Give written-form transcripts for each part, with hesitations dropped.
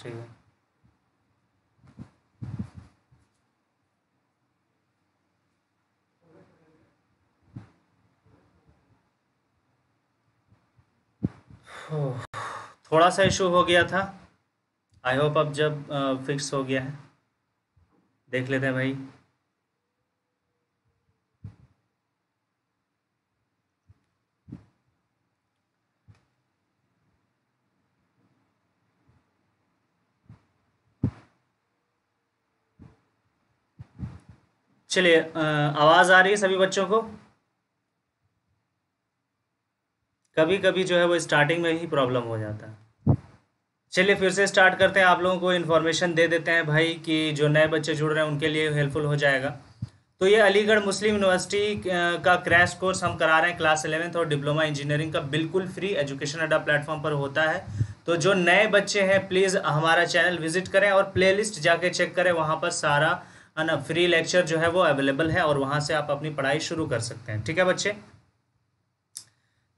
ठीक है। थोड़ा सा इशू हो गया था। आई होप अब जब फिक्स हो गया है, देख लेते हैं भाई। चलिए, आवाज़ आ रही है सभी बच्चों को? कभी कभी जो है वो स्टार्टिंग में ही प्रॉब्लम हो जाता है। चलिए फिर से स्टार्ट करते हैं। आप लोगों को इन्फॉर्मेशन दे देते हैं भाई कि जो नए बच्चे जुड़ रहे हैं उनके लिए हेल्पफुल हो जाएगा। तो ये अलीगढ़ मुस्लिम यूनिवर्सिटी का क्रैश कोर्स हम करा रहे हैं क्लास 11th और डिप्लोमा इंजीनियरिंग का, बिल्कुल फ्री एजुकेशन अड्डा प्लेटफॉर्म पर होता है। तो जो नए बच्चे हैं प्लीज़ हमारा चैनल विजिट करें और प्लेलिस्ट जाके चेक करें, वहाँ पर सारा है ना फ्री लेक्चर जो है वो अवेलेबल है और वहाँ से आप अपनी पढ़ाई शुरू कर सकते हैं। ठीक है बच्चे?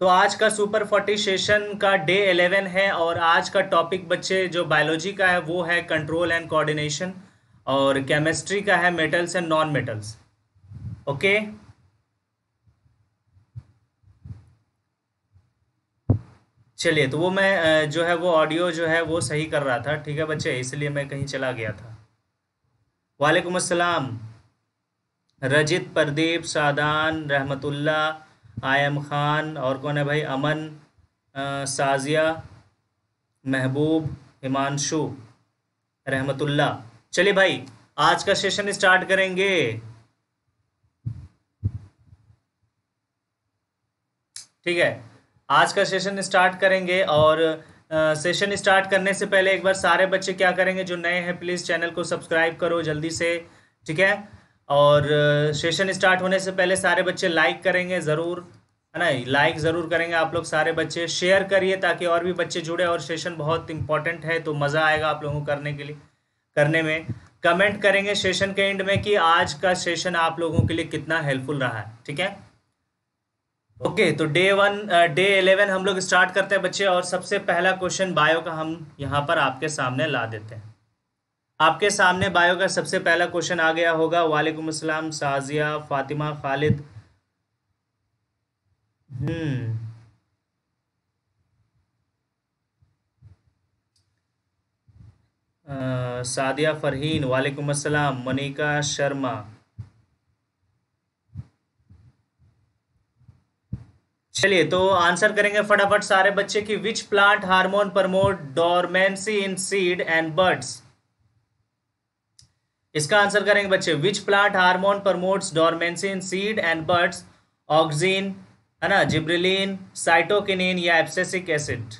तो आज का सुपर 40 सेशन का डे 11 है और आज का टॉपिक बच्चे जो बायोलॉजी का है वो है कंट्रोल एंड कोऑर्डिनेशन, और केमिस्ट्री का है metals and non metals. Okay, चलिए तो वो मैं जो है वो ऑडियो जो है वो सही कर रहा था, ठीक है बच्चे, इसलिए मैं कहीं चला गया था। वालेकुम अस्सलाम। रजित, प्रदीप, सादान, रहमतुल्ला, आयम खान, और कौन है भाई? अमन, साजिया, महबूब, हिमांशु, रहमतुल्ला। चलिए भाई, आज का सेशन स्टार्ट करेंगे। ठीक है, आज का सेशन स्टार्ट करेंगे और सेशन स्टार्ट करने से पहले एक बार सारे बच्चे क्या करेंगे, जो नए हैं प्लीज़ चैनल को सब्सक्राइब करो जल्दी से। ठीक है, और सेशन स्टार्ट होने से पहले सारे बच्चे लाइक करेंगे ज़रूर, है ना? लाइक ज़रूर करेंगे आप लोग सारे बच्चे। शेयर करिए ताकि और भी बच्चे जुड़े, और सेशन बहुत इंपॉर्टेंट है तो मज़ा आएगा आप लोगों को करने के लिए, करने में। कमेंट करेंगे सेशन के एंड में कि आज का सेशन आप लोगों के लिए कितना हेल्पफुल रहा है। ठीक है, ओके। तो डे 11 हम लोग स्टार्ट करते हैं बच्चे, और सबसे पहला क्वेश्चन बायो का हम यहाँ पर आपके सामने ला देते हैं। आपके सामने बायो का सबसे पहला क्वेश्चन आ गया होगा। वालेकुम अस्सलाम साजिया, फातिमा, खालिद। हम्म सादिया फरहीन, वालेकुम अस्सलाम। मनिका शर्मा। चलिए तो आंसर करेंगे फटाफट सारे बच्चे कि which plant hormone promote dormancy in seed and birds. इसका आंसर करेंगे बच्चे, विच plant hormone promotes dormancy in seed and birds. Auxin, है ना, जिब्रेलिन, साइटोकिनिन या एब्सिसिक एसिड।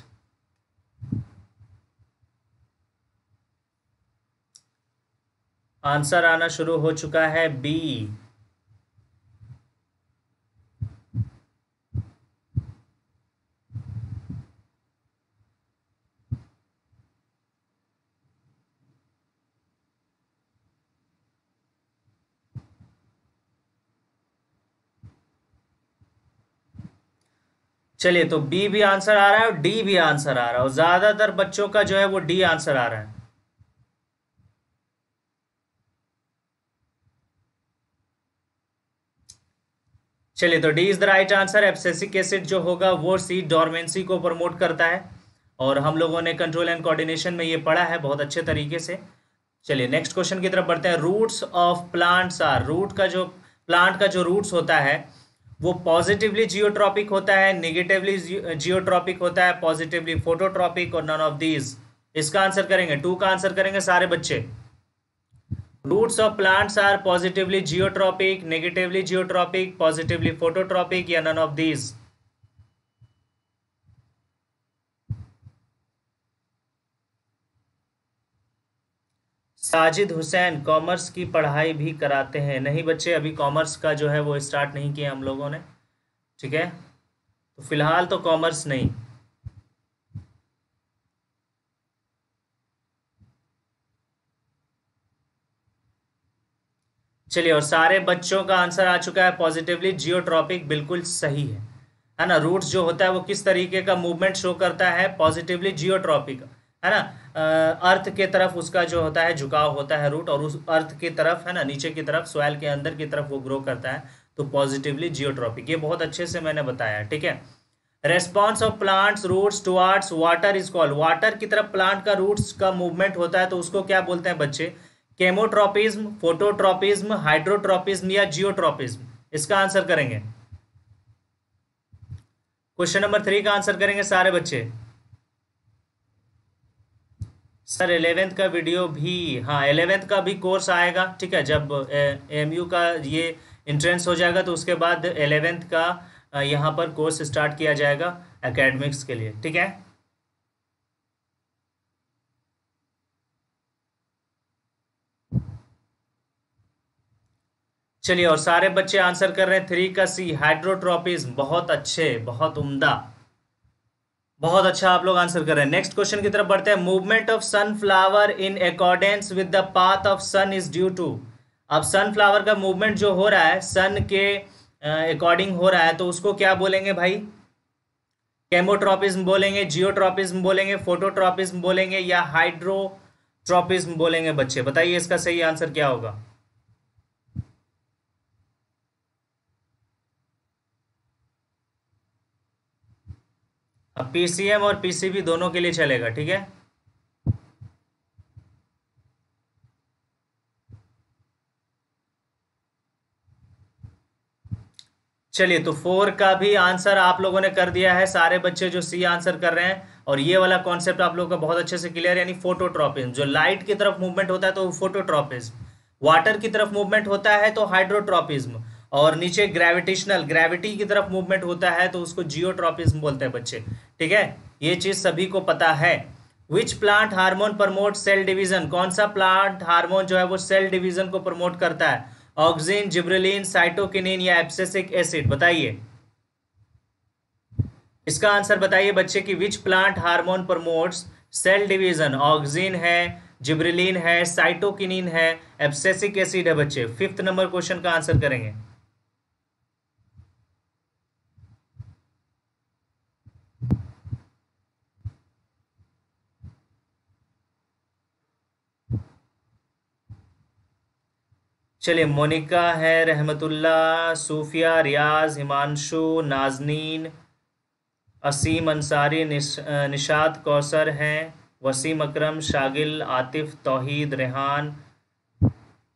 आंसर आना शुरू हो चुका है, बी। चलिए तो बी भी आंसर आ रहा है और डी भी आंसर आ रहा है, और ज्यादातर बच्चों का जो है वो डी आंसर आ रहा है। चलिए तो D is the right answer. Abscisic acid जो होगा वो सीड डोरमेंसी को प्रमोट करता है, और हम लोगों ने कंट्रोल एंड कोऑर्डिनेशन में ये पढ़ा है बहुत अच्छे तरीके से। चलिए नेक्स्ट क्वेश्चन की तरफ बढ़ते हैं। Roots of plants are, root का जो प्लांट का जो रूट्स होता है वो पॉजिटिवली जियोट्रॉपिक होता है, निगेटिवली जियोट्रॉपिक होता है, पॉजिटिवली फोटोट्रॉपिक, और नन ऑफ दीज। इसका आंसर करेंगे, टू का आंसर करेंगे सारे बच्चे। Roots of plants are positively geotropic, negatively geotropic, positively phototropic, या none of these. Sajid Hussain, commerce की पढ़ाई भी कराते हैं? नहीं बच्चे, अभी कॉमर्स का जो है वो स्टार्ट नहीं किया हम लोगों ने। ठीक है, तो फिलहाल तो कॉमर्स नहीं। चलिए, और सारे बच्चों का आंसर आ चुका है पॉजिटिवली जियोट्रॉपिक, बिल्कुल सही है ना? रूट्स जो होता है वो किस तरीके का मूवमेंट शो करता है? Positively geotropic. है ना, अर्थ के तरफ उसका जो होता है झुकाव होता है रूट, और उस अर्थ की तरफ है ना, नीचे की तरफ सॉइल के अंदर की तरफ वो ग्रो करता है, तो पॉजिटिवली जियोट्रॉपिक। ये बहुत अच्छे से मैंने बताया, ठीक है। Response of plants roots towards water is called, water की तरफ प्लांट का रूट्स का मूवमेंट होता है तो उसको क्या बोलते हैं बच्चे? केमोट्रोपिज्म, फोटोट्रोपिज्म, हाइड्रोट्रोपिज्म या जियोट्रोपिज्म? इसका आंसर करेंगे, क्वेश्चन नंबर 3 का आंसर करेंगे सारे बच्चे। सर 11th का वीडियो भी, हाँ 11th का भी कोर्स आएगा, ठीक है, जब एमयू का ये इंट्रेंस हो जाएगा तो उसके बाद 11th का यहाँ पर कोर्स स्टार्ट किया जाएगा एकेडमिक्स के लिए, ठीक है। चलिए, और सारे बच्चे आंसर कर रहे हैं 3 का सी, हाइड्रोट्रोपिज्म। बहुत अच्छे, बहुत उम्दा, बहुत अच्छा आप लोग आंसर कर रहे हैं। नेक्स्ट क्वेश्चन की तरफ बढ़ते हैं। Movement of sunflower in accordance with the path of sun is due to. अब सनफ्लावर का मूवमेंट जो हो रहा है सन के अकॉर्डिंग हो रहा है, तो उसको क्या बोलेंगे भाई? केमोट्रोपिज्म बोलेंगे, जियोट्रोपिज्म बोलेंगे, फोटोट्रोपिज्म बोलेंगे या हाइड्रोट्रोपिज्म बोलेंगे? बच्चे बताइए इसका सही आंसर क्या होगा। अब पीसीएम और पीसीबी दोनों के लिए चलेगा, ठीक है। चलिए, तो 4 का भी आंसर आप लोगों ने कर दिया है सारे बच्चे जो सी आंसर कर रहे हैं, और ये वाला कॉन्सेप्ट आप लोगों का बहुत अच्छे से क्लियर है, यानी फोटोट्रोपिज्म। जो लाइट की तरफ मूवमेंट होता है तो फोटोट्रोपिज्म, वाटर की तरफ मूवमेंट होता है तो हाइड्रोट्रोपिज्म, और नीचे ग्रेविटेशनल, ग्रेविटी की तरफ मूवमेंट होता है तो उसको जियोट्रोपिज्म बोलते हैं बच्चे, ठीक है। ये चीज सभी को पता है। Which plant hormone promote cell division, कौन सा प्लांट हार्मोन जो है वो सेल डिवीजन को प्रमोट करता है? ऑक्सिन, जिब्रेलिन, साइटोकिनिन या एब्सिसिक एसिड? बताइए इसका आंसर, बताइए बच्चे कि which plant hormone promotes cell division? Auxin है, जिब्रेलिन है, साइटोकिनिन है, एब्सिसिक एसिड है बच्चे। 5th नंबर क्वेश्चन का आंसर करेंगे। चलिए, मोनिका है, रहमतुल्ला, सूफिया, रियाज, हिमांशु, नाजनीन, असीम अंसारी, निशात कौसर हैं, वसीम अकरम, शागिल, आतिफ, तौहीद, रेहान,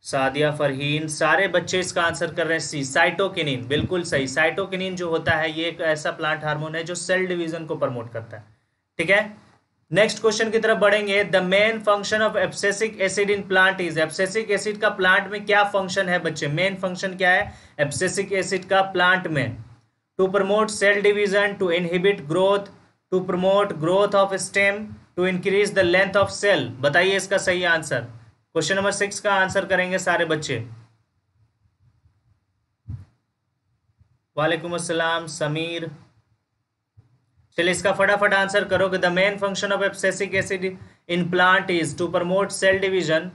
सादिया, फरहीन, सारे बच्चे इसका आंसर कर रहे हैं सी, साइटोकिनिन। बिल्कुल सही, साइटोकिनिन जो होता है ये एक ऐसा प्लांट हार्मोन है जो सेल डिवीजन को प्रमोट करता है, ठीक है। नेक्स्ट क्वेश्चन की तरफ बढ़ेंगे। The main function of abscisic acid in plant is, abscisic acid का प्लांट में क्या फंक्शन है बच्चे? मेन फंक्शन क्या है एब्सिसिक एसिड का प्लांट में? To promote cell division, to inhibit growth, to promote growth of stem, to increase the length of cell? बताइए इसका सही आंसर। क्वेश्चन नंबर 6 का आंसर करेंगे सारे बच्चे। वालेकुम अस्सलाम समीर। चलिए इसका फटाफट आंसर करो कि the main function of abscisic acid in plant is to promote cell division,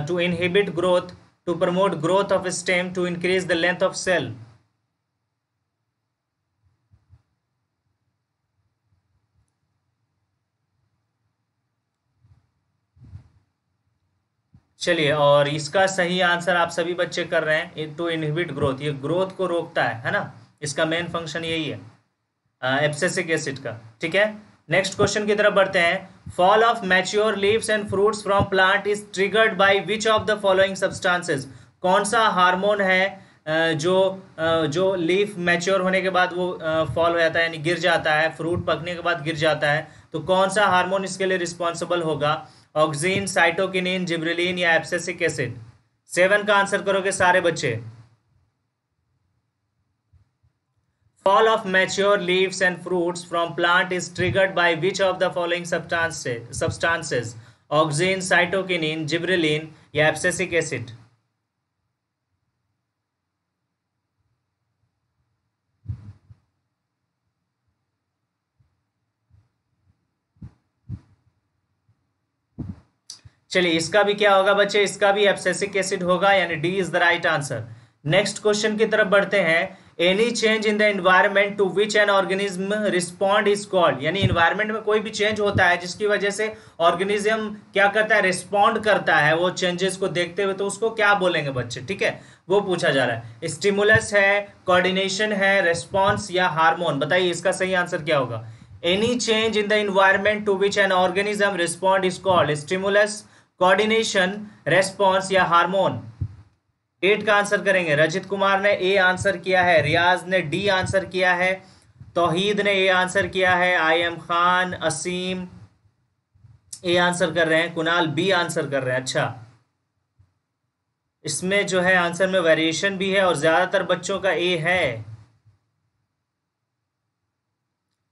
to inhibit growth, to promote growth of stem, to increase the length of cell. चलिए, और इसका सही आंसर आप सभी बच्चे कर रहे हैं, टू इनहिबिट ग्रोथ, ये ग्रोथ को रोकता है ना, इसका मेन फंक्शन यही है एब्सिसिक एसिड का, ठीक है। नेक्स्ट क्वेश्चन की तरफ बढ़ते हैं। Fall of mature leaves and fruits from plant is triggered by which of the following substances? कौन सा हार्मोन है जो लीफ मैच्योर होने के बाद वो फॉल हो जाता है, यानी गिर जाता है, फ्रूट पकने के बाद गिर जाता है, तो कौन सा हार्मोन इसके लिए रिस्पॉन्सिबल होगा? ऑक्सिन, साइटोकिनिन, जिब्रेलिन या एब्सिसिक एसिड? 7 का आंसर करोगे सारे बच्चे। Fall of mature leaves and fruits from plant is triggered by which of the following substances? Auxin, cytokinin, gibberellin या एब्सिसिक एसिड? चलिए, इसका भी क्या होगा बच्चे? इसका भी एब्सिसिक एसिड होगा, यानी D is the right answer. Next question की तरफ बढ़ते हैं। Any change in the environment to which an organism respond is called, यानी इन्वायरमेंट में कोई भी चेंज होता है जिसकी वजह से ऑर्गेनिज्म क्या करता है, रिस्पॉन्ड करता है वो चेंजेस को देखते हुए, तो उसको क्या बोलेंगे बच्चे, ठीक है, वो पूछा जा रहा है। स्टिमुलस है, कोऑर्डिनेशन है, रेस्पॉन्स या हार्मोन, बताइए इसका सही आंसर क्या होगा। Any change in the environment to which an organism respond is called stimulus, coordination, response या हार्मोन। 8 का आंसर करेंगे। रजित कुमार ने ए आंसर किया है, रियाज ने डी आंसर किया है, तौहीद ने ए आंसर किया है, I M Khan, Aseem A answer कर रहे हैं, कुणाल बी आंसर कर रहे हैं। अच्छा, इसमें जो है आंसर में वेरिएशन भी है और ज्यादातर बच्चों का ए है।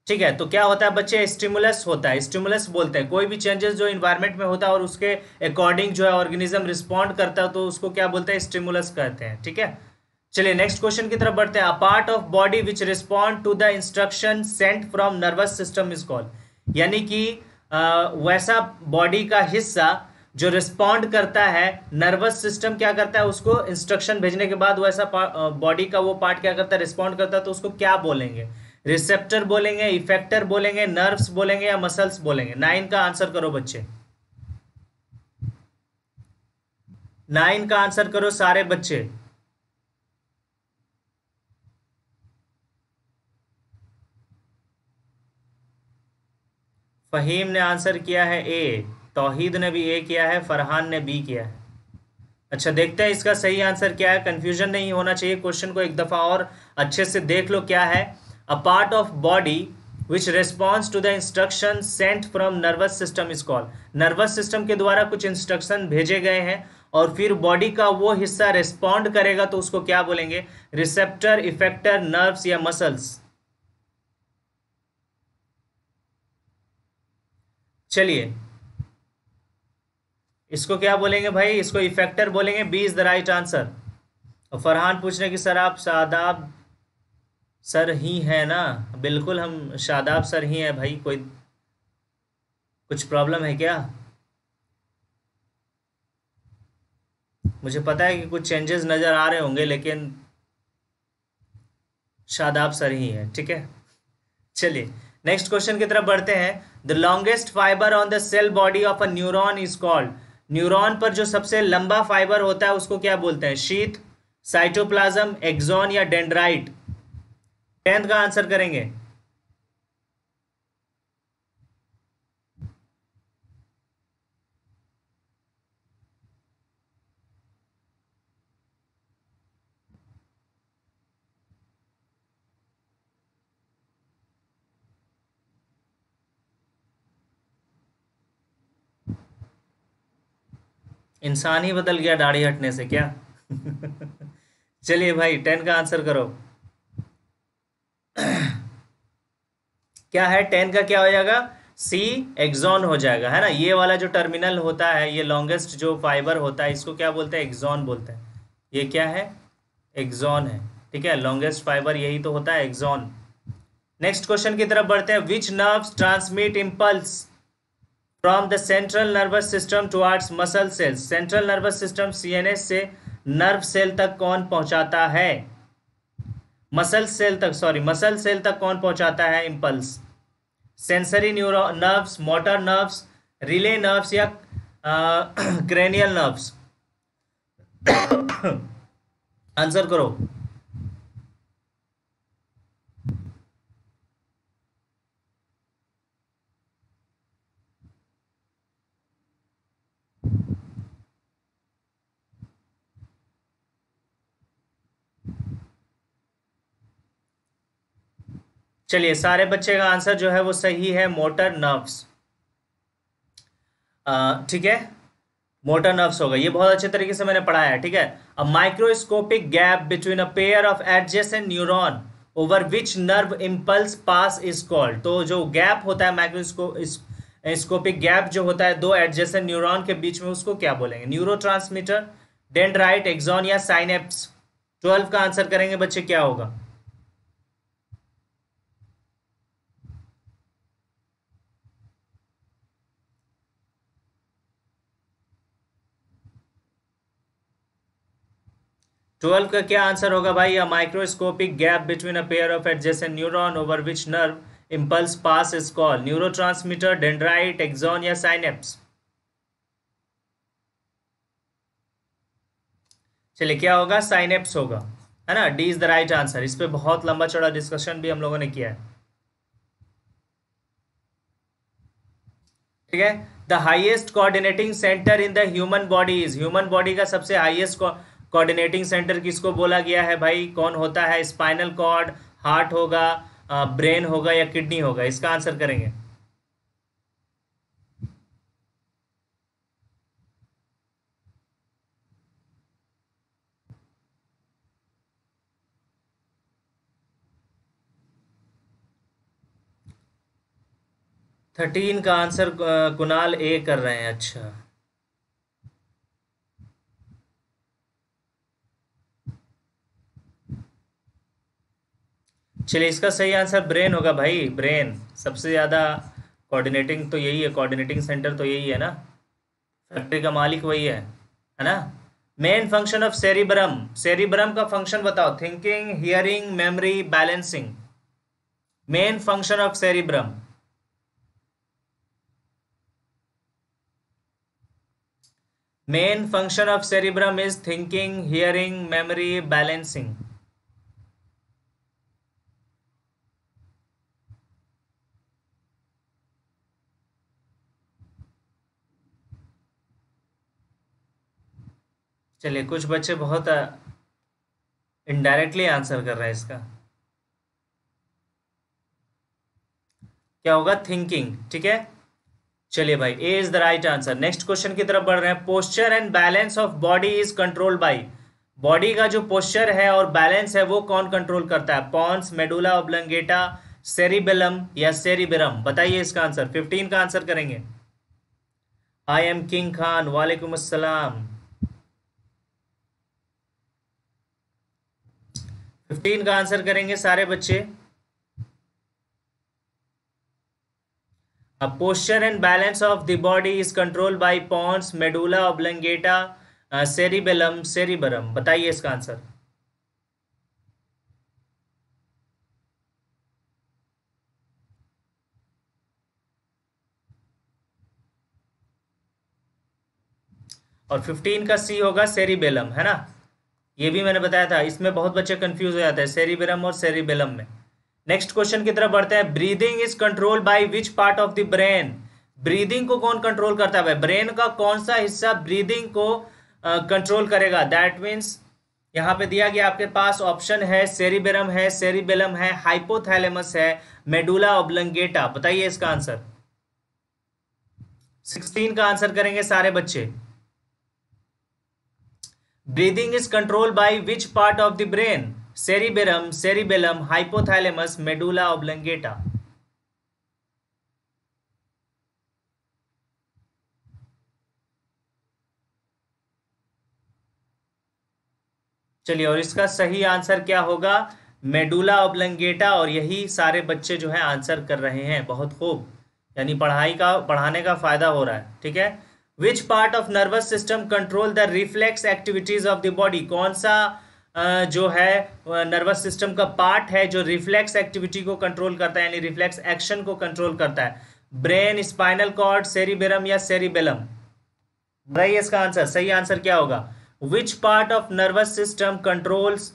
ठीक है, तो क्या होता है बच्चे, स्टिमुलस होता है, स्टिमुलस बोलते हैं कोई भी चेंजेस जो इन्वायरमेंट में होता है और उसके अकॉर्डिंग जो है ऑर्गेनिज्म रिस्पॉन्ड करता है, तो उसको क्या बोलते हैं, स्टिमुलस कहते हैं। ठीक है, चलिए नेक्स्ट क्वेश्चन की तरफ बढ़ते हैं। A part of body which respond to the instruction sent from nervous system is called, यानी कि वैसा बॉडी का हिस्सा जो रिस्पॉन्ड करता है, नर्वस सिस्टम क्या करता है, उसको इंस्ट्रक्शन भेजने के बाद वैसा बॉडी का वो पार्ट क्या करता है, रिस्पॉन्ड करता है, तो उसको क्या बोलेंगे, रिसेप्टर बोलेंगे, इफेक्टर बोलेंगे, नर्व्स बोलेंगे या मसल्स बोलेंगे। 9 का आंसर करो बच्चे, 9 का आंसर करो सारे बच्चे। फहीम ने आंसर किया है ए, तौहीद ने भी ए किया है, फरहान ने बी किया है। अच्छा, देखते हैं इसका सही आंसर क्या है। कंफ्यूजन नहीं होना चाहिए, क्वेश्चन को एक दफा और अच्छे से देख लो क्या है। A part of body which responds to the instruction sent from nervous system is called, nervous system के द्वारा कुछ इंस्ट्रक्शन भेजे गए हैं और फिर बॉडी का वो हिस्सा रेस्पॉन्ड करेगा, तो उसको क्या बोलेंगे, रिसेप्टर, इफेक्टर, नर्व्स या मसल्स। चलिए, इसको क्या बोलेंगे भाई, इसको इफेक्टर बोलेंगे, B is the right answer. और फरहान पूछ रहे कि सर आप शादाब सर ही है ना, बिल्कुल हम शादाब सर ही हैं भाई, कोई कुछ प्रॉब्लम है क्या। मुझे पता है कि कुछ चेंजेस नज़र आ रहे होंगे, लेकिन शादाब सर ही है, ठीक है। चलिए नेक्स्ट क्वेश्चन की तरफ बढ़ते हैं। The longest fibre on the cell body of a neuron is called, neuron पर जो सबसे लंबा फाइबर होता है उसको क्या बोलते हैं, शीथ, साइटोप्लाज्म, एक्सॉन या डेंड्राइट। 10th का आंसर करेंगे। इंसान ही बदल गया दाढ़ी हटने से क्या। चलिए भाई 10 का आंसर करो। क्या है 10 का, क्या हो जाएगा, सी, एक्सॉन हो जाएगा, है ना। ये वाला जो टर्मिनल होता है, ये लॉन्गेस्ट जो फाइबर होता है, इसको क्या बोलते हैं, एक्सॉन बोलते हैं। ये क्या है, एक्सॉन है, ठीक है, लॉन्गेस्ट फाइबर यही तो होता है, एक्सॉन। नेक्स्ट क्वेश्चन की तरफ बढ़ते हैं। Which nerves transmit impulse from the central nervous system towards muscle cells, central nervous system CNS से नर्व सेल तक कौन पहुंचाता है, मसल सेल तक, सॉरी मसल सेल तक कौन पहुंचाता है impulse, sensory neuro nerves, motor nerves, relay nerves या क्रेनियल नर्व्स। आंसर करो। चलिए सारे बच्चे का आंसर जो है वो सही है, मोटर नर्व्स। ठीक है, मोटर नर्व्स होगा, ये बहुत अच्छे तरीके से मैंने पढ़ाया है, ठीक है। अ microscopic gap between a pair of adjacent neuron over which nerve impulse pass is called, तो जो गैप होता है माइक्रोस्कोपिक गैप जो होता है दो एडजेसेंट न्यूरॉन के बीच में, उसको क्या बोलेंगे, न्यूरोट्रांसमीटर, डेंड्राइट, एक्सॉन या साइनेप्स। 12 का आंसर करेंगे बच्चे, क्या होगा। 12 का क्या आंसर होगा भाई? A microscopic gap between a pair of adjacent neuron over which nerve impulse pass is called neurotransmitter, dendrite, axon या साइनेप्स? चलिए, क्या होगा? साइनेप्स होगा, है ना। D is the right answer. इस पे बहुत लंबा चौड़ा डिस्कशन भी हम लोगों ने किया है। ठीक है। The highest coordinating centre in the human body is, human body का सबसे हाईएस्ट कोऑर्डिनेटिंग सेंटर किसको बोला गया है भाई? कौन होता है? स्पाइनल कॉर्ड, हार्ट होगा, ब्रेन होगा या किडनी होगा? इसका आंसर करेंगे। थर्टीन का आंसर कुणाल ए कर रहे हैं। अच्छा, चलिए, इसका सही आंसर ब्रेन होगा भाई। ब्रेन सबसे ज़्यादा कोऑर्डिनेटिंग तो यही है, कोऑर्डिनेटिंग सेंटर तो यही है ना। फैक्ट्री का मालिक वही है ना। Main function of cerebrum, cerebrum का फंक्शन बताओ। Thinking, hearing, memory, balancing. Main function of cerebrum. Main function of cerebrum is thinking, hearing, memory, balancing. चलिए, कुछ बच्चे बहुत इनडायरेक्टली आंसर कर रहे हैं इसका। क्या होगा? थिंकिंग। ठीक है। चलिए भाई, a is the right answer. Next question की तरफ बढ़ रहे हैं। Posture and balance of body is controlled by, body का जो पोस्चर है और बैलेंस है वो कौन कंट्रोल करता है? पॉन्स, मेडुला ऑब्लंगेटा, सेरिबेलम या सेरिबेरम? बताइए इसका आंसर। 15 का आंसर करेंगे। आई एम किंग खान, वालेकुम अस्सलाम। 15 का आंसर करेंगे सारे बच्चे। A posture and balance of the body is controlled by pons, medulla oblongata, cerebellum, cerebrum। बताइए इसका आंसर। और 15 का सी होगा, सेरिबेलम, है ना। ये भी मैंने बताया था। इसमें बहुत बच्चे कंफ्यूज हो जाते हैं सेरिबेरम और सेरिबेलम में। नेक्स्ट क्वेश्चन की तरफ बढ़ते हैं। Breathing is control by which part of the brain? Breathing को कौन कंट्रोल करता है? ब्रेन का कौन सा हिस्सा ब्रीदिंग को कंट्रोल करेगा? दैट मीन्स यहाँ पे दिया गया आपके पास ऑप्शन है, सेरिबेरम है, सेरिबेलम है, हाइपोथैलेमस है, मेडुला ऑब्लंगेटा। बताइए इसका आंसर। 16 का आंसर करेंगे सारे बच्चे। Breathing is control by which part of the brain? Cerebrum, cerebellum, hypothalamus, medulla oblongata. चलिए, और इसका सही आंसर क्या होगा? Medulla oblongata. और यही सारे बच्चे जो है आंसर कर रहे हैं। बहुत खूब, यानी पढ़ाने का फायदा हो रहा है। ठीक है। विच part of nervous system control the reflex activities of the body? कौन सा जो है नर्वस सिस्टम का पार्ट है जो रिफ्लेक्स एक्टिविटी को कंट्रोल करता है, यानी रिफ्लेक्स एक्शन को कंट्रोल करता है? ब्रेन, स्पाइनल कॉर्ड, सेरिबेरम या सेरिबेलम? बताइए इसका आंसर। सही आंसर क्या होगा? Which part of nervous system controls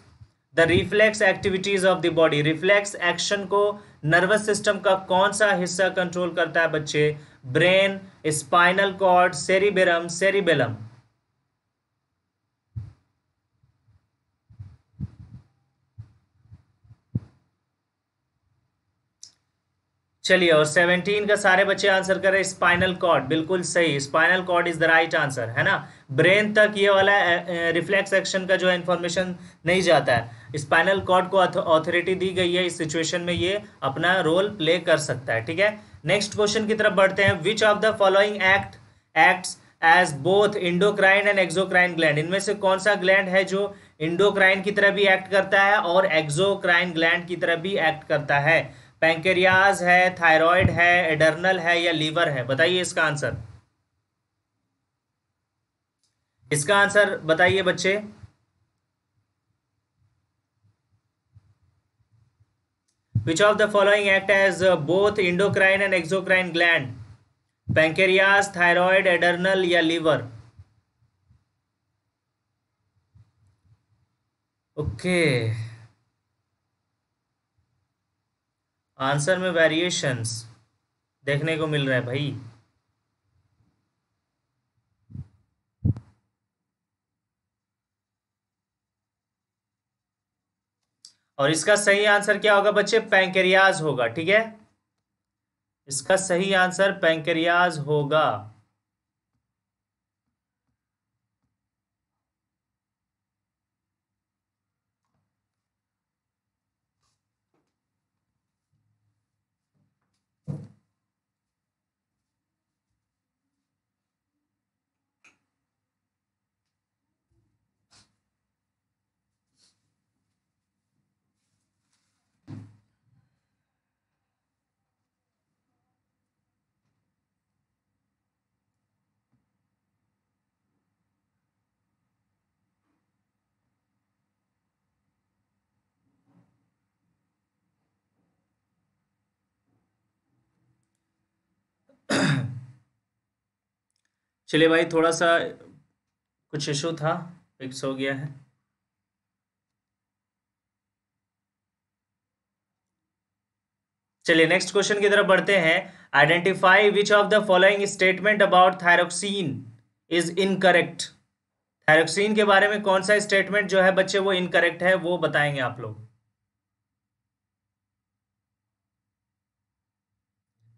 the reflex activities of the body? Reflex action को नर्वस सिस्टम का कौन सा हिस्सा कंट्रोल करता है बच्चे? Brain, spinal cord, cerebrum, cerebellum? चलिए, और 17 का सारे बच्चे आंसर कर रहे हैं स्पाइनल कॉर्ड। बिल्कुल सही, spinal cord is the right answer, है ना। ब्रेन तक ये वाला रिफ्लेक्स एक्शन का जो है इंफॉर्मेशन नहीं जाता है। स्पाइनल कॉर्ड को अथॉरिटी दी गई है, इस सिचुएशन में ये अपना रोल प्ले कर सकता है। ठीक है। नेक्स्ट क्वेश्चन की तरफ बढ़ते हैं। Which of the following acts as both endocrine and exocrine gland? इनमें से कौन सा ग्लैंड है जो इंडोक्राइन की तरह भी एक्ट करता है और एक्सोक्राइन ग्लैंड की तरह भी एक्ट करता है? पैंक्रियाज है, थायराइड है, एडर्नल है या लीवर है? बताइए इसका आंसर। इसका आंसर बताइए बच्चे। Which of the following act as both endocrine and exocrine gland? Pancreas, thyroid, adrenal या लीवर? ओके, आंसर में वेरिएशंस देखने को मिल रहा है भाई। और इसका सही आंसर क्या होगा बच्चे? पैंक्रियाज होगा। ठीक है, इसका सही आंसर पैंक्रियाज होगा। चलिए भाई, थोड़ा सा कुछ इशू था, फिक्स हो गया है। चलिए नेक्स्ट क्वेश्चन की तरफ बढ़ते हैं। Identify which of the following statement about thyroxine is incorrect? Thyroxine के बारे में कौन सा स्टेटमेंट जो है बच्चे वो इनकरेक्ट है, वो बताएंगे आप लोग।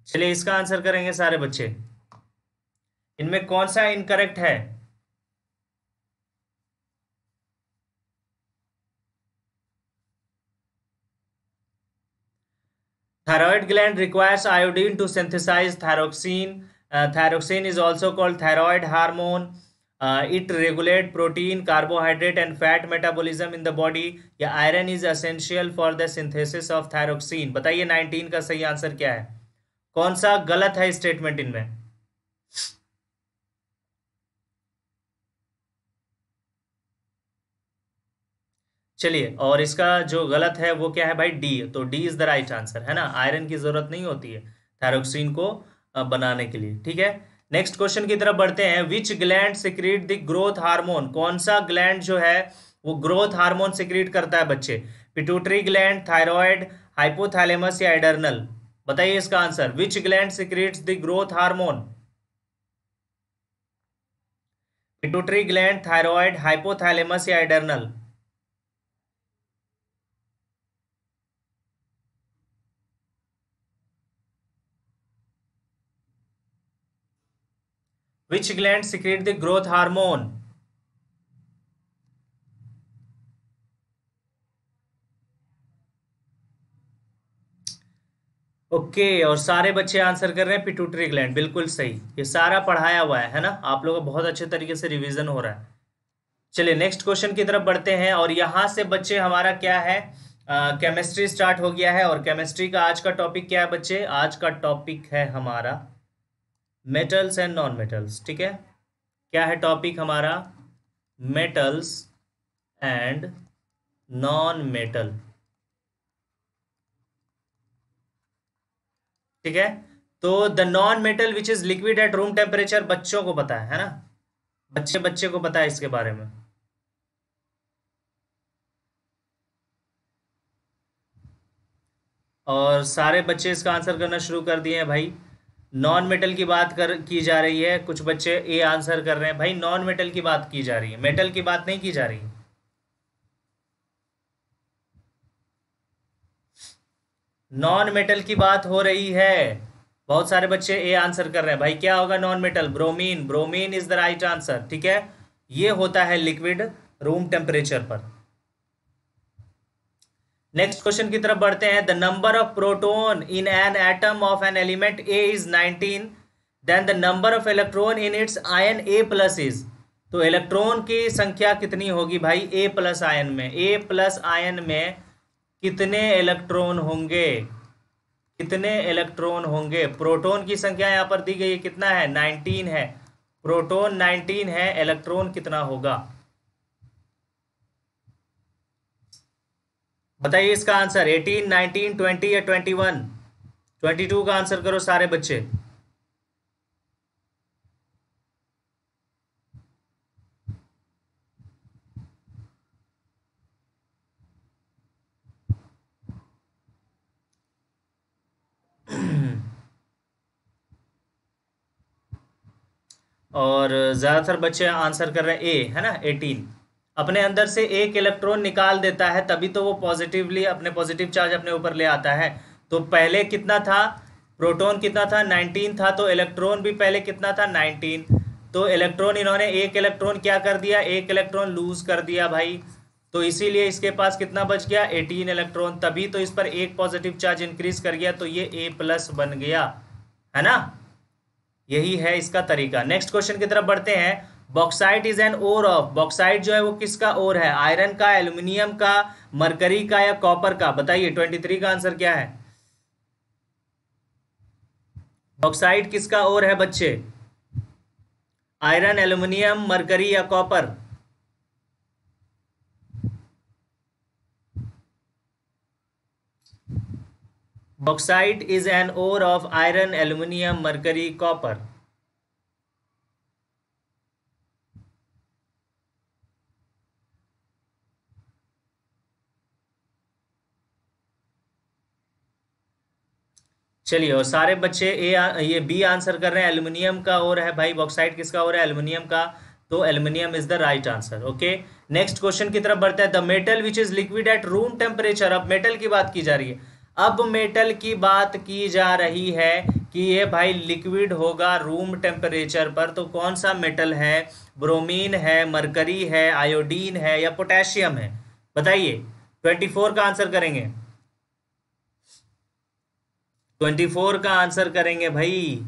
चलिए इसका आंसर करेंगे सारे बच्चे। इनमें कौन सा इनकरेक्ट है? Thyroid gland requires iodine to synthesize thyroxine. Thyroxine is also called thyroid hormone. It regulates protein, carbohydrate and fat metabolism in the body. या iron is essential for the synthesis of thyroxine. बताइए 19 का सही answer क्या है? कौन सा गलत है स्टेटमेंट इनमें? चलिए, और इसका जो गलत है वो क्या है भाई? डी। तो D is the right answer, है ना। आयरन की जरूरत नहीं होती है थायरोक्सिन को बनाने के लिए। ठीक है, नेक्स्ट क्वेश्चन की तरफ बढ़ते हैं। विच gland secrete the growth hormone? कौन सा ग्लैंड जो है वो ग्रोथ हार्मोन सिक्रीट करता है बच्चे? पिट्यूटरी ग्लैंड, थायराइड, हाइपोथैलेमस या एडर्नल? बताइए इसका answer. Which gland secretes the growth hormone? Pituitary gland, thyroid, hypothalamus या adrenal? Which gland secrete the growth hormone? Okay, और सारे बच्चे आंसर कर रहे हैं पिट्यूटरी ग्लैंड। बिल्कुल सही, ये सारा पढ़ाया हुआ है ना आप लोगों को, बहुत अच्छे तरीके से रिवीजन हो रहा है। चलिए नेक्स्ट क्वेश्चन की तरफ बढ़ते हैं। और यहां से बच्चे हमारा क्या है, केमिस्ट्री स्टार्ट हो गया है। और केमिस्ट्री का आज का टॉपिक क्या है बच्चे? आज का टॉपिक है हमारा मेटल्स एंड नॉन मेटल्स। ठीक है, क्या है टॉपिक हमारा? Metals and non metal. ठीक है, तो the non metal which is liquid at room temperature बच्चों को पता है ना। बच्चे बच्चे को पता है इसके बारे में। और सारे बच्चे इसका आंसर करना शुरू कर दिए हैं भाई। नॉन मेटल की बात की जा रही है, कुछ बच्चे ए आंसर कर रहे हैं भाई। नॉन मेटल की बात की जा रही है, मेटल की बात नहीं की जा रही। नॉन मेटल की बात हो रही है। बहुत सारे बच्चे ए आंसर कर रहे हैं भाई। क्या होगा non metal? Bromine. Bromine is the right answer. ठीक है, ये होता है लिक्विड रूम टेम्परेचर पर। नेक्स्ट क्वेश्चन की तरफ बढ़ते हैं। The number of proton in an atom of an element A is 19, then the number of electron in its ion A plus is. तो इलेक्ट्रॉन की संख्या कितनी होगी भाई ए प्लस आयन में? ए प्लस आयन में कितने इलेक्ट्रॉन होंगे? कितने इलेक्ट्रॉन होंगे? प्रोटॉन की संख्या यहां पर दी गई है, कितना है? 19 है। प्रोटॉन 19 है, इलेक्ट्रॉन कितना होगा? बताइए इसका आंसर 18, 19, 20 या 21? 22 का आंसर करो सारे बच्चे। और ज़्यादातर बच्चे आंसर कर रहे हैं ए, है ना, 18। अपने अंदर से एक इलेक्ट्रॉन निकाल देता है तभी तो वो पॉजिटिवली अपने पॉजिटिव चार्ज अपने ऊपर ले आता है। तो पहले कितना था, प्रोटॉन कितना था, 19 था, तो इलेक्ट्रॉन भी पहले कितना था, 19। तो इलेक्ट्रॉन इन्होंने एक इलेक्ट्रॉन क्या कर दिया, एक इलेक्ट्रॉन लूज कर दिया भाई। तो इसीलिए इसके पास कितना बच गया, 18 इलेक्ट्रॉन, तभी तो इस पर एक पॉजिटिव चार्ज इंक्रीज कर गया, तो ये ए प्लस बन गया, है ना। यही है इसका तरीका। नेक्स्ट क्वेश्चन की तरफ बढ़ते हैं। Bauxite is an ore of, bauxite जो है वो किसका ओर है, आयरन का, एल्यूमिनियम का, मरकरी का या कॉपर का? बताइए 23 का आंसर क्या है। बॉक्साइट किसका ओर है बच्चे, आयरन, एल्यूमिनियम, मरकरी या copper? Bauxite is an ore of iron, aluminium, mercury, copper. चलिए, और सारे बच्चे ये बी आंसर कर रहे हैं, एल्यूमिनियम का और है भाई। बॉक्साइट किसका और है, एल्यूमिनियम का, तो aluminium is the right answer. Okay, next question की तरफ बढ़ते हैं। The metal which is liquid at room temperature, अब मेटल की बात की जा रही है। अब मेटल की बात की जा रही है कि ये भाई लिक्विड होगा रूम टेम्परेचर पर, तो कौन सा मेटल है, ब्रोमीन है, मरकरी है, आयोडीन है या पोटेशियम है? बताइए, 24 का आंसर करेंगे, 24 का आंसर करेंगे भाई।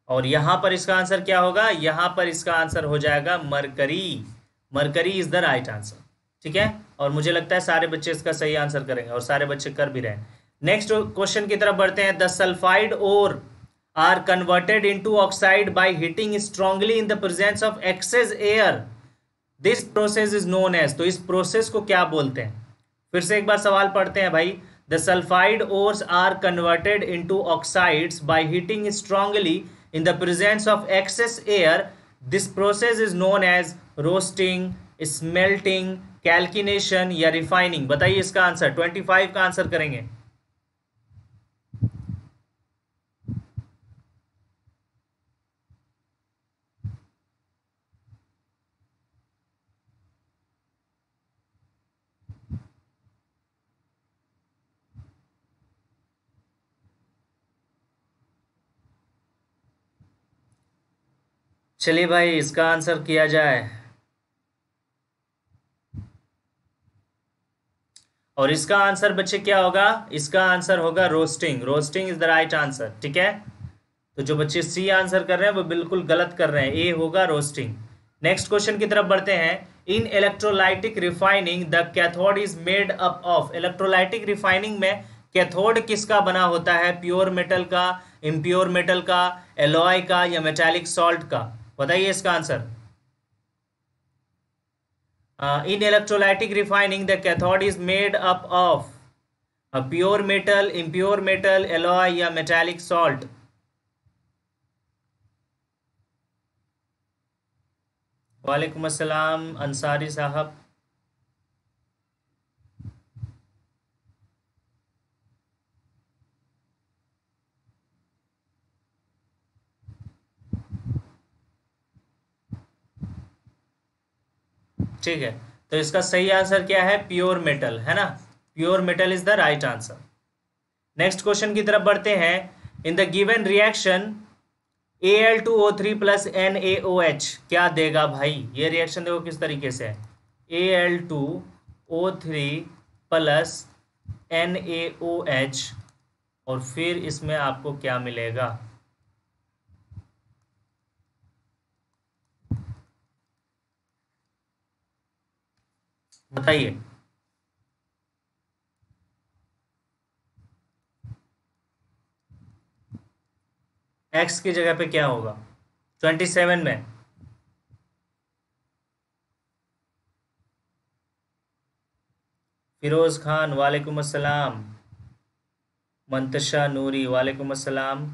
और यहां पर इसका आंसर क्या होगा, यहां पर इसका आंसर हो जाएगा mercury. Mercury is the right answer, ठीक है। और मुझे लगता है सारे बच्चे इसका सही आंसर करेंगे और सारे बच्चे कर भी रहे हैं। नेक्स्ट क्वेश्चन की तरफ बढ़ते हैं। The sulphide ore are converted into oxide by heating strongly in the presence of excess air, this process is known as, तो इस प्रोसेस को क्या बोलते हैं? फिर से एक बार सवाल पढ़ते हैं भाई। The sulphide ores are converted into oxides by heating strongly in the presence of excess air, this process is known as roasting, smelting, calcination या रिफाइनिंग। बताइए इसका आंसर, 25 का आंसर करेंगे। चलिए भाई, इसका आंसर किया जाए, और इसका आंसर बच्चे क्या होगा, इसका आंसर होगा roasting. Roasting is the right answer, ठीक है। तो जो बच्चे सी आंसर कर रहे हैं वो बिल्कुल गलत कर रहे हैं, ए होगा रोस्टिंग। नेक्स्ट क्वेश्चन की तरफ बढ़ते हैं। In electrolytic refining the cathode is made up of, electrolytic refining में कैथोड किसका बना होता है, प्योर मेटल का, इम्प्योर मेटल का, एलॉय का या मेटालिक सॉल्ट का? बताइए इसका answer. In electrolytic refining the cathode is made up of pure metal, impure metal, alloy या मेटालिक सॉल्ट? वालेकुम अस्सलाम अंसारी साहब। ठीक है, तो इसका सही आंसर क्या है, प्योर मेटल, है ना। Pure metal is the right answer. Next question की तरफ बढ़ते हैं। In the given reaction Al2O3 plus NaOH क्या देगा भाई? ये रिएक्शन देखो किस तरीके से है, Al2O3 प्लस NaOH, और फिर इसमें आपको क्या मिलेगा? बताइए। एक्स की जगह पे क्या होगा 27 में? फिरोज खान वालेकुम अस्सलाम। मंतशा नूरी वालेकुम अस्सलाम।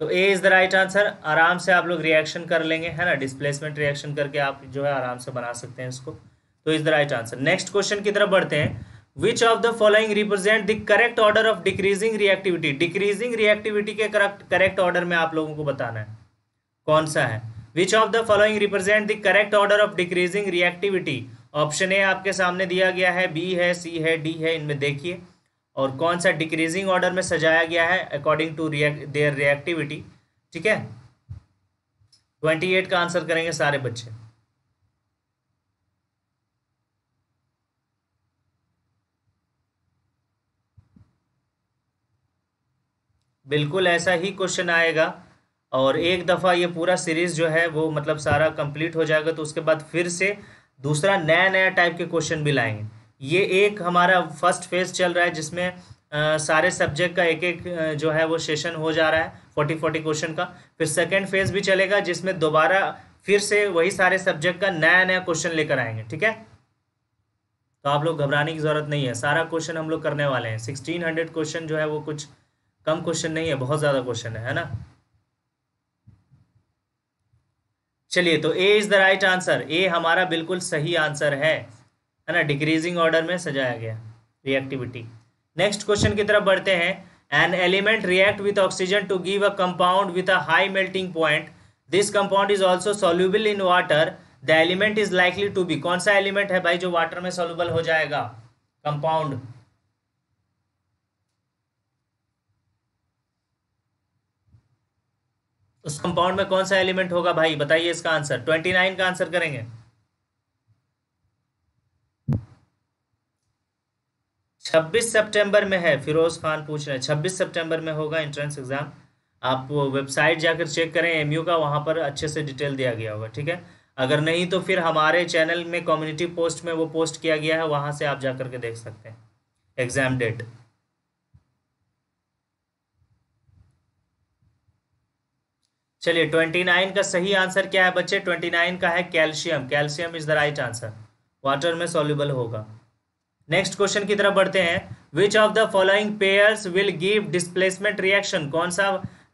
तो a is the right answer. आराम से आप लोग रिएक्शन कर लेंगे, है ना, डिस्प्लेसमेंट रिएक्शन करके आप जो है आराम से बना सकते हैं इसको। तो is the right answer. Next question की तरफ बढ़ते हैं। Which of the following represent the correct order of decreasing reactivity. Decreasing reactivity के करेक्ट ऑर्डर में आप लोगों को बताना है कौन सा है। विच of the following represent the correct order of decreasing reactivity. Option A आपके सामने दिया गया है, बी है, सी है, डी है। इनमें देखिए और कौन सा डिक्रीजिंग ऑर्डर में सजाया गया है अकॉर्डिंग टू देयर रिएक्टिविटी। ठीक है, 28 का आंसर करेंगे सारे बच्चे। बिल्कुल ऐसा ही क्वेश्चन आएगा और एक दफ़ा ये पूरा सीरीज जो है वो मतलब सारा कंप्लीट हो जाएगा तो उसके बाद फिर से दूसरा नया नया टाइप के क्वेश्चन भी लाएंगे। ये एक हमारा फर्स्ट फेज चल रहा है जिसमें सारे सब्जेक्ट का एक एक जो है वो सेशन हो जा रहा है 40 क्वेश्चन का। फिर सेकेंड फेज भी चलेगा जिसमें दोबारा फिर से वही सारे सब्जेक्ट का नया नया क्वेश्चन लेकर आएंगे। ठीक है, तो आप लोग घबराने की ज़रूरत नहीं है, सारा क्वेश्चन हम लोग करने वाले हैं। 1600 क्वेश्चन जो है वो कुछ कम क्वेश्चन नहीं है, बहुत ज़्यादा क्वेश्चन है ना। चलिए, तो a is the right answer. A हमारा बिल्कुल सही आंसर है ना, डिक्रीजिंग ऑर्डर में सजाया गया रिएक्टिविटी। नेक्स्ट क्वेश्चन की तरफ बढ़ते हैं। An element react with oxygen to give a compound with a high melting point. This compound is also soluble in water. The element is likely to be. कौन सा element है भाई जो water में सॉल्युबल हो जाएगा कंपाउंड। उस compound में कौन सा एलिमेंट होगा भाई, बताइए इसका आंसर। 29 का आंसर करेंगे। 26 सितंबर में है, फिरोज खान पूछ रहे हैं 26 सितंबर में होगा एंट्रेंस एग्जाम। आप वेबसाइट जाकर चेक करें एमयू का, वहाँ पर अच्छे से डिटेल दिया गया होगा। ठीक है, अगर नहीं तो फिर हमारे चैनल में कम्युनिटी पोस्ट में वो पोस्ट किया गया है, वहाँ से आप जाकर के देख सकते हैं एग्जाम डेट। चलिए, 29 का सही आंसर क्या है बच्चे। 29 का है calcium. Calcium is the right answer, water में सॉल्युबल होगा। नेक्स्ट क्वेश्चन की तरफ बढ़ते हैं। Which of the following pairs will give displacement reaction. कौन सा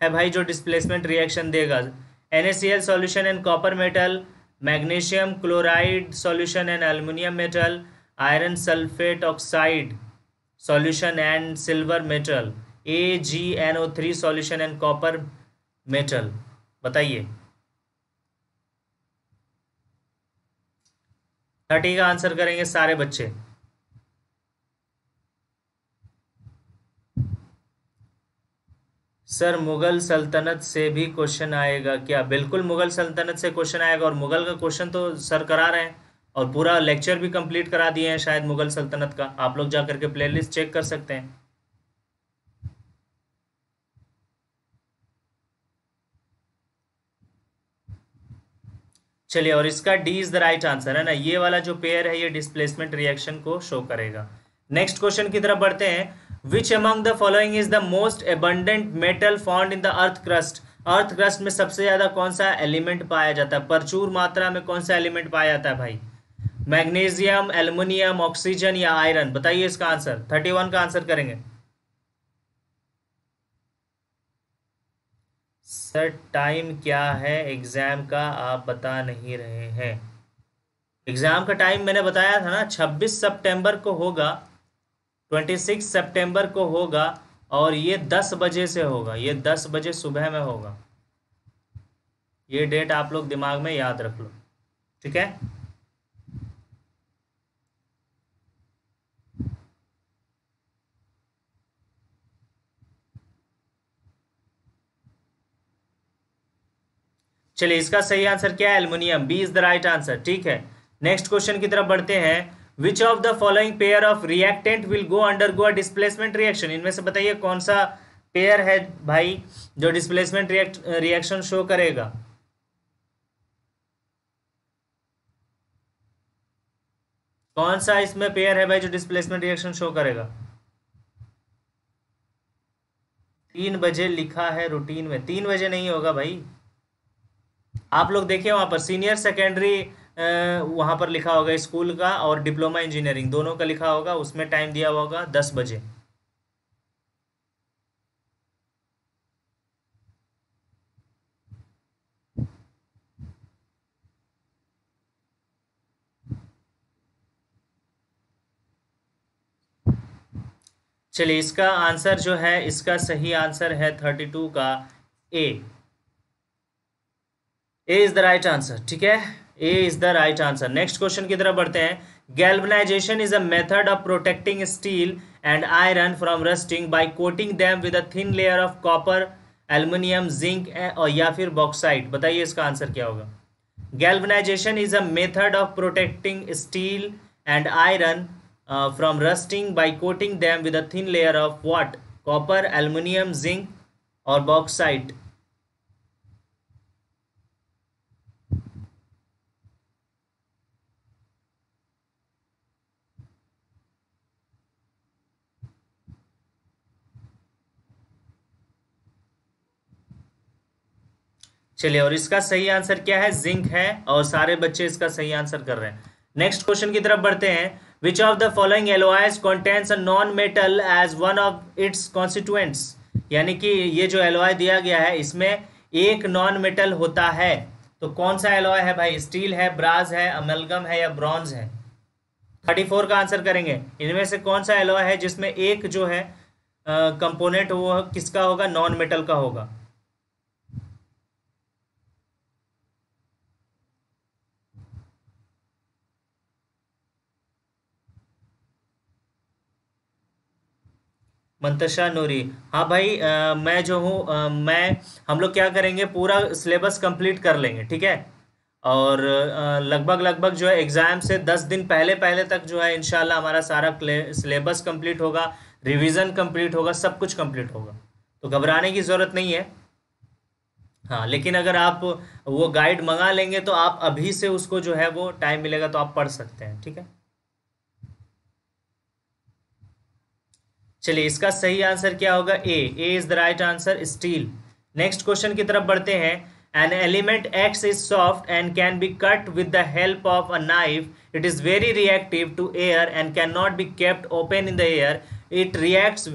है भाई जो डिस्प्लेसमेंट रिएक्शन देगा। NaCl solution and copper metal, magnesium chloride solution and aluminium metal, iron sulphate oxide solution and silver metal, AgNO3 solution and copper metal. बताइए। 30 का answer करेंगे सारे बच्चे। सर मुगल सल्तनत से भी क्वेश्चन आएगा क्या। बिल्कुल मुगल सल्तनत से क्वेश्चन आएगा और मुगल का क्वेश्चन तो सर करा रहे हैं और पूरा लेक्चर भी कंप्लीट करा दिए हैं शायद मुगल सल्तनत का। आप लोग जा करके प्लेलिस्ट चेक कर सकते हैं। चलिए, और इसका D is the right answer है ना, ये वाला जो पेयर है ये डिस्प्लेसमेंट रिएक्शन को शो करेगा। नेक्स्ट क्वेश्चन की तरफ बढ़ते हैं। Which among the following is the most abundant metal found in the earth crust. Earth crust में सबसे ज्यादा कौन सा एलिमेंट पाया जाता है, प्रचुर मात्रा में कौन सा एलिमेंट पाया जाता है भाई। मैग्नीशियम, एल्युमिनियम, ऑक्सीजन या आयरन। बताइए इसका आंसर। 31 का आंसर करेंगे। सर टाइम क्या है एग्जाम का, आप बता नहीं रहे हैं। एग्जाम का टाइम मैंने बताया था ना, 26 सितंबर को होगा, 26 सितंबर को होगा और ये 10 बजे से होगा, ये 10 बजे सुबह में होगा। ये डेट आप लोग दिमाग में याद रख लो। ठीक है, चलिए इसका सही आंसर क्या है, aluminium. B is the right answer. ठीक है, नेक्स्ट क्वेश्चन की तरफ बढ़ते हैं। Which of the following pair of reactant will go undergo displacement reaction. इनमें से बताइए कौन सा पेयर है भाई जो डिस्प्लेसमेंट रिएक्शन शो करेगा। कौन सा इसमें पेयर है भाई जो डिस्प्लेसमेंट रिएक्शन शो करेगा। 3 बजे लिखा है रूटीन में, 3 बजे नहीं होगा भाई। आप लोग देखिए वहाँ पर सीनियर सेकेंडरी वहाँ पर लिखा होगा स्कूल का, और डिप्लोमा इंजीनियरिंग दोनों का लिखा होगा, उसमें टाइम दिया हुआ होगा 10 बजे। चलिए इसका आंसर जो है, इसका सही आंसर है 32 का a. A is the right answer, ठीक है। A is the right answer. Next question की तरफ बढ़ते हैं। Galvanisation is a method of protecting steel and iron from rusting by coating them with a thin layer of copper, aluminium, zinc और या फिर bauxite. बताइए इसका आंसर क्या होगा। Galvanisation is a method of protecting steel and iron from rusting by coating them with a thin layer of what, copper, aluminium, zinc और bauxite. चलिए, और इसका सही आंसर क्या है, जिंक है, और सारे बच्चे इसका सही आंसर कर रहे हैं। नेक्स्ट क्वेश्चन की तरफ बढ़ते हैं। Which of the following alloys contains a non metal as one of its constituents. यानी कि ये जो एलॉय दिया गया है इसमें एक नॉन मेटल होता है, तो कौन सा एलॉय है भाई। स्टील है, ब्रास है, अमेल्गम है या ब्रॉन्ज है। 34 का आंसर करेंगे। इनमें से कौन सा एलॉय है जिसमें एक जो है कंपोनेंट वो किसका होगा, नॉन मेटल का होगा। मंतशा नूरी। हाँ भाई, मैं जो हूँ मैं हम लोग क्या करेंगे, पूरा सिलेबस कंप्लीट कर लेंगे, ठीक है। और लगभग लगभग जो है एग्ज़ाम से 10 दिन पहले पहले तक जो है इंशाल्लाह हमारा सारा सिलेबस कंप्लीट होगा, रिवीजन कंप्लीट होगा, सब कुछ कंप्लीट होगा। तो घबराने की ज़रूरत नहीं है। हाँ, लेकिन अगर आप वो गाइड मंगा लेंगे तो आप अभी से उसको जो है वो टाइम मिलेगा तो आप पढ़ सकते हैं, ठीक है। चलिए इसका सही आंसर क्या होगा, a is the right answer, steel. Next question की तरफ बढ़ते हैं। An element x is soft and can be cut with the help of a knife. It is very reactive to air and can not be kept open in the air. It reacts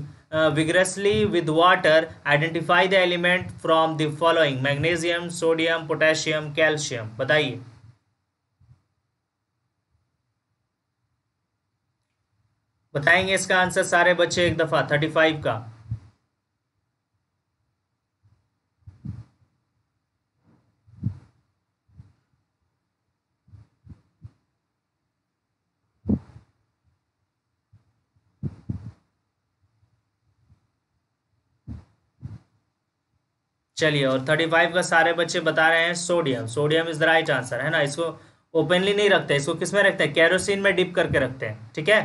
vigorously with water. Identify the element from the following: magnesium, sodium, potassium, calcium। बताइए। बताएंगे इसका answer सारे बच्चे एक दफा 35 का। चलिए, और 35 का सारे बच्चे बता रहे हैं sodium. Sodium is the right answer, है ना। इसको ओपनली नहीं रखते, इसको किस में रखते हैं, केरोसिन में डिप करके रखते हैं, ठीक है।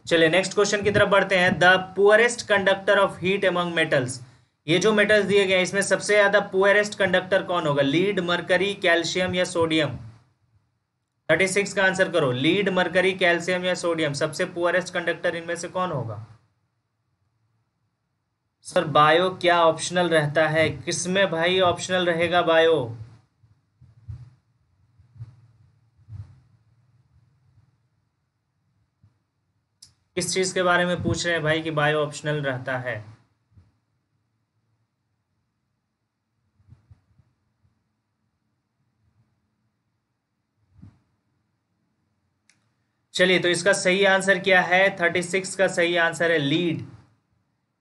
चलिए नेक्स्ट क्वेश्चन की तरफ बढ़ते हैं। The poorest conductor of heat among metals. ये जो मेटल्स दिए गए हैं इसमें सबसे ज्यादा पुअरेस्ट कंडक्टर कौन होगा, लीड, मरकरी, कैल्शियम या सोडियम। 36 का आंसर करो। लीड, मरकरी, कैल्शियम या सोडियम, सबसे पुअरेस्ट कंडक्टर इनमें से कौन होगा। सर बायो क्या ऑप्शनल रहता है, किसमें भाई ऑप्शनल रहेगा बायो। किस चीज के बारे में पूछ रहे हैं भाई कि बायो ऑप्शनल रहता है। चलिए तो इसका सही आंसर क्या है, 36 का सही आंसर है lead.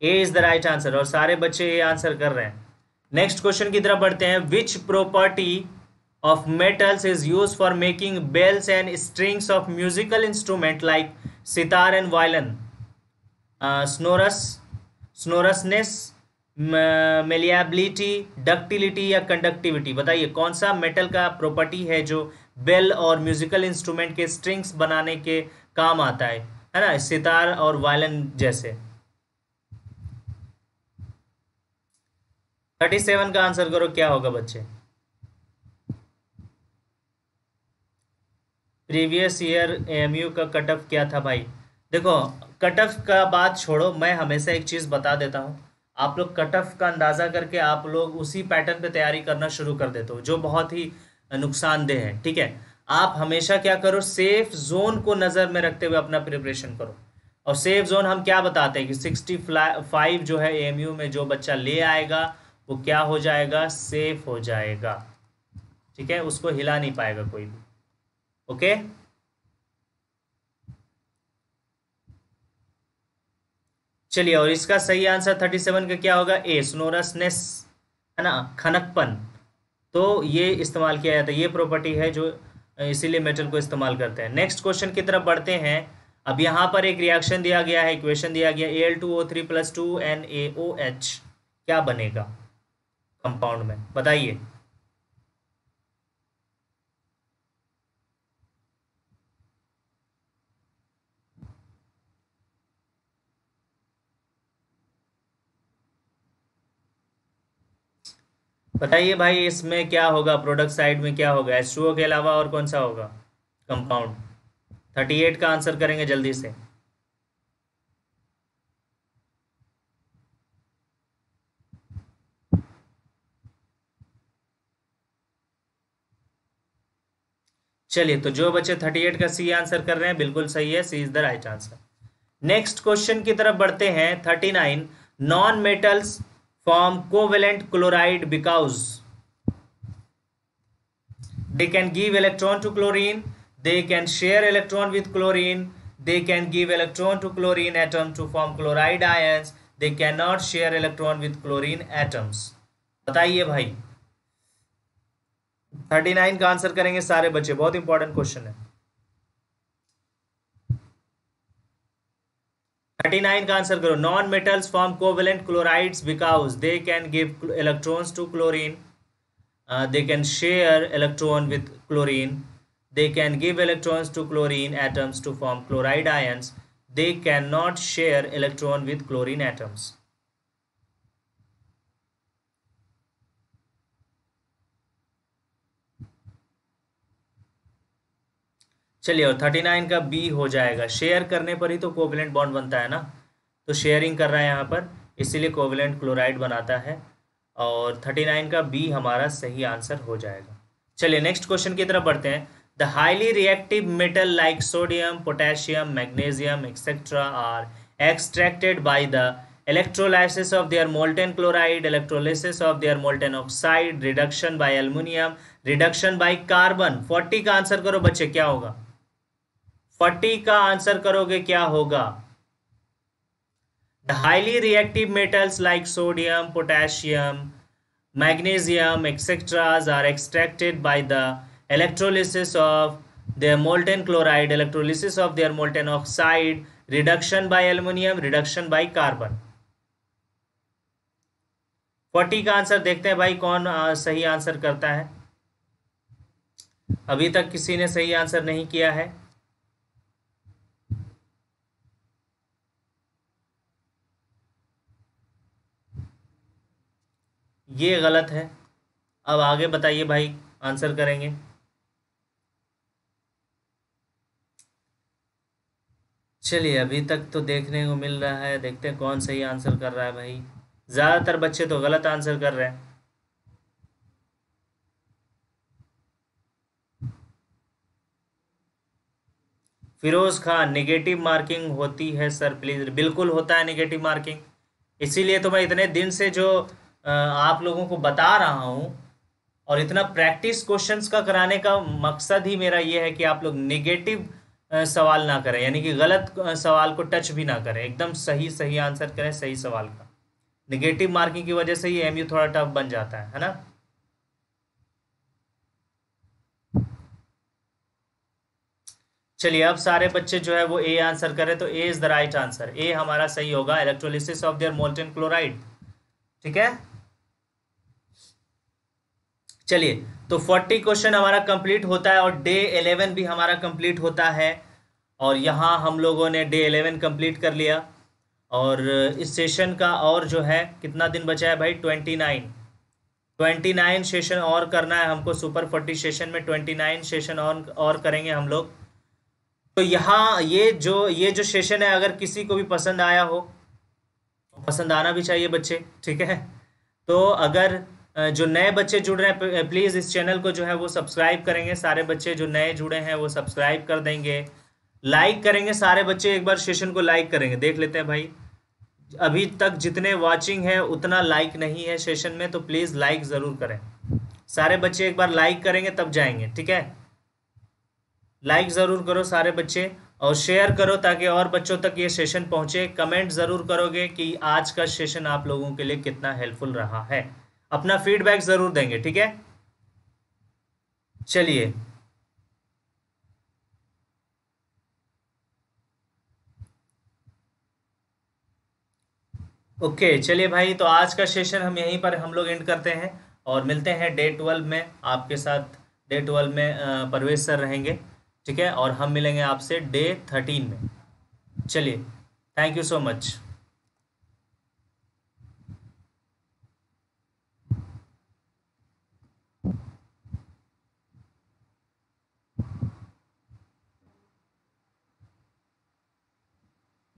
A is the right answer, और सारे बच्चे ये आंसर कर रहे हैं। नेक्स्ट क्वेश्चन की तरफ बढ़ते हैं। Which property of metals is use for making bells and strings of musical instrument like sitar and violin. Sonorous, sonorousness, malleability, ductility या कंडक्टिविटी। बताइए कौन सा मेटल का प्रॉपर्टी है जो बेल और म्यूजिकल इंस्ट्रूमेंट के स्ट्रिंग्स बनाने के काम आता है ना, सितार और वायलिन जैसे। 37 का आंसर करो, क्या होगा बच्चे। प्रीवियस ईयर एएमयू का कट ऑफ क्या था भाई। देखो, कट ऑफ का बात छोड़ो, मैं हमेशा एक चीज़ बता देता हूँ। आप लोग कट ऑफ का अंदाज़ा करके आप लोग उसी पैटर्न पे तैयारी करना शुरू कर देते हो, जो बहुत ही नुकसानदेह है। ठीक है, आप हमेशा क्या करो, सेफ जोन को नज़र में रखते हुए अपना प्रिपरेशन करो। और सेफ जोन हम क्या बताते हैं कि 65 जो है एएमयू में जो बच्चा ले आएगा वो क्या हो जाएगा, सेफ हो जाएगा। ठीक है, उसको हिला नहीं पाएगा कोई भी। ओके, चलिए, और इसका सही आंसर 37 का क्या होगा, ए, स्नोरसनेस, है ना, खनकपन। तो ये इस्तेमाल किया जाता है, ये प्रॉपर्टी है जो इसीलिए मेटल को इस्तेमाल करते हैं। नेक्स्ट क्वेश्चन की तरफ बढ़ते हैं। अब यहाँ पर एक रिएक्शन दिया गया है, इक्वेशन दिया गया, Al2O3 + 2NaOH क्या बनेगा कंपाउंड में, बताइए। बताइए भाई, इसमें क्या होगा, प्रोडक्ट साइड में क्या होगा, H2O के अलावा और कौन सा होगा कंपाउंड। 38 का आंसर करेंगे जल्दी से। चलिए, तो जो बच्चे 38 का सी आंसर कर रहे हैं बिल्कुल सही है, c is the right answer. Next question की तरफ बढ़ते हैं। 39, non metals form covalent chloride because they can give electron to chlorine, they can share electron with chlorine, they can give electron to chlorine atom to form chloride ions, they cannot share electron with chlorine atoms। बताइए भाई, 39 का answer करेंगे सारे बच्चे, बहुत important question है। 39 का answer करो। Non metals form covalent chlorides because they can give electrons to chlorine, they can share electron with chlorine, they can give electrons to chlorine atoms to form chloride ions, they cannot share electron with chlorine atoms। चलिए, और 39 का B हो जाएगा, share करने पर ही तो covalent bond बनता है ना, तो शेयरिंग कर रहा है यहाँ पर, इसीलिए कोवेलेंट क्लोराइड बनाता है, और 39 का बी हमारा सही आंसर हो जाएगा। चलिए, नेक्स्ट क्वेश्चन की तरफ बढ़ते हैं। The highly reactive metal like sodium, potassium, magnesium etcetera are extracted by the electrolysis of their molten chloride, electrolysis of their molten oxide, reduction by aluminum, reduction by carbon। 40 का answer करो बच्चे, क्या होगा, 40 का आंसर करोगे क्या होगा। The highly reactive metals like sodium, potassium, magnesium, etc. are extracted by the electrolysis of their molten chloride, electrolysis of their molten oxide, reduction by aluminum, reduction by carbon। 40 का answer देखते हैं भाई, कौन सही answer करता है। अभी तक किसी ने सही आंसर नहीं किया है। ये गलत है। अब आगे बताइए भाई, आंसर करेंगे। चलिए, अभी तक तो देखने को मिल रहा है, देखते हैं कौन सही आंसर कर रहा है भाई। ज़्यादातर बच्चे तो गलत आंसर कर रहे हैं। फिरोज खान, नेगेटिव मार्किंग होती है सर प्लीज़। बिल्कुल होता है नेगेटिव मार्किंग, इसीलिए तो मैं इतने दिन से जो आप लोगों को बता रहा हूँ और इतना प्रैक्टिस क्वेश्चंस का कराने का मकसद ही मेरा ये है कि आप लोग नेगेटिव सवाल ना करें, यानी कि गलत सवाल को टच भी ना करें, एकदम सही सही आंसर करें सही सवाल का। नेगेटिव मार्किंग की वजह से ही एमयू थोड़ा टफ बन जाता है ना। चलिए, अब सारे बच्चे जो है वो ए आंसर करें, तो ए is the right answer, a हमारा सही होगा, electrolysis of their molten chloride. ठीक है, चलिए, तो 40 क्वेश्चन हमारा कंप्लीट होता है और डे 11 भी हमारा कंप्लीट होता है, और यहाँ हम लोगों ने डे 11 कंप्लीट कर लिया। और इस सेशन का और जो है कितना दिन बचा है भाई, 29 सेशन और करना है हमको। सुपर 40 सेशन में 29 सेशन और करेंगे हम लोग। तो यहाँ ये जो सेशन है, अगर किसी को भी पसंद आया हो पसंद आना भी चाहिए बच्चे, ठीक है। तो अगर जो नए बच्चे जुड़ रहे हैं प्लीज़ इस चैनल को जो है वो सब्सक्राइब करेंगे, सारे बच्चे जो नए जुड़े हैं वो सब्सक्राइब कर देंगे, लाइक करेंगे सारे बच्चे, एक बार सेशन को लाइक करेंगे। देख लेते हैं भाई, अभी तक जितने वाचिंग है उतना लाइक नहीं है सेशन में, तो प्लीज़ लाइक ज़रूर करें। सारे बच्चे एक बार लाइक करेंगे तब जाएंगे, ठीक है। लाइक ज़रूर करो सारे बच्चे और शेयर करो ताकि और बच्चों तक ये सेशन पहुंचे। कमेंट ज़रूर करोगे कि आज का सेशन आप लोगों के लिए कितना हेल्पफुल रहा है, अपना फीडबैक ज़रूर देंगे, ठीक है। चलिए ओके, चलिए भाई, तो आज का सेशन हम यहीं पर हम लोग एंड करते हैं और मिलते हैं डे 12 में आपके साथ। डे 12 में परवेज सर रहेंगे, ठीक है, और हम मिलेंगे आपसे डे 13 में। चलिए, थैंक यू सो मच।